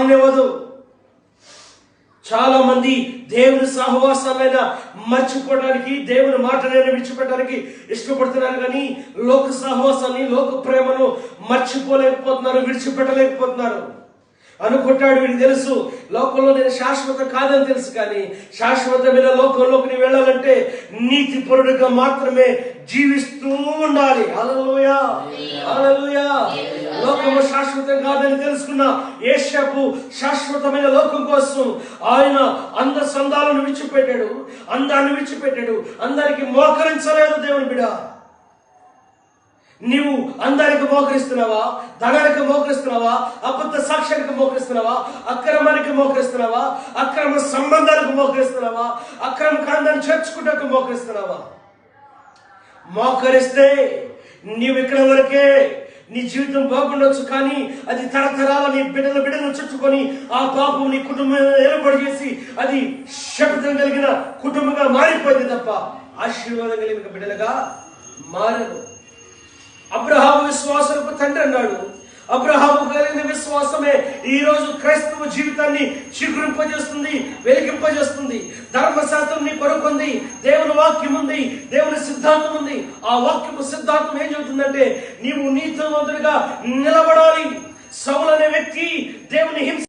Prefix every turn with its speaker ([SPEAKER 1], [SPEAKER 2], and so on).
[SPEAKER 1] సాగనివ్వదు. చాలా మంది దేవుని సహవాసాలైనా మర్చిపోవడానికి, దేవుని మాటలైనా విడిచిపెట్టడానికి ఇష్టపడుతున్నారు, కానీ లోక సహవాసాన్ని, లోక ప్రేమను మర్చిపోలేకపోతున్నారు, విడిచిపెట్టలేకపోతున్నారు. అనుకుంటాడు, వీడికి తెలుసు లోకంలో నేను శాశ్వతం కాదని తెలుసు, కానీ శాశ్వతమైన లోకంలోకి నేను వెళ్ళాలంటే నీతి పరుడుగా మాత్రమే జీవిస్తూ ఉండాలి. హల్లెలూయా, హల్లెలూయా. లోకము శాశ్వతం కాదని తెలుసుకున్న యేషపు శాశ్వతమైన లోకం కోసం ఆయన సందాలను విడిచిపెట్టాడు, అందాన్ని విడిచిపెట్టాడు. అందరికి మోకరించలేదు దేవుని బిడ్డ. నీవు అందరికి మోకరిస్తున్నావా? ధనానికి మోకరిస్తున్నావా? అబద్ధ సాక్ష్యానికి మోకరిస్తున్నావా? అక్రమానికి మోకరిస్తున్నావా? అక్రమ సంబంధాలకు మోకరిస్తున్నావా? అక్రమ కాండాన్ని చేర్చుకుంటూ మోకరిస్తున్నావా? మోకరిస్తే నీవు ఇక్కడ వరకే, నీ జీవితం బాగుండొచ్చు, కానీ అది తరతరాల నీ బిడ్డలను చుట్టుకొని ఆ పాపం నీ కుటుంబం ఏర్పాటు చేసి అది శబ్దం కలిగిన కుటుంబంగా మారిపోయింది తప్ప ఆశీర్వాదం కలిగిన బిడ్డలుగా మారదు. అబ్రహాము విశ్వాసపు తండ్రి అన్నాడు. అబ్రహాము కలిగిన విశ్వాసమే ఈ రోజు క్రైస్తవ జీవితాన్ని చిగురింపజేస్తుంది, వెలిగింపజేస్తుంది. ధర్మశాస్త్రం నీ కొరకుంది, దేవుని వాక్యం ఉంది, దేవుని సిద్ధాంతం ఉంది. ఆ వాక్యపు సిద్ధాంతం ఏం చెబుతుందంటే నీవు నీతిమంతుడిగా నిలబడాలి. సౌలు అనే వ్యక్తి దేవుని హింస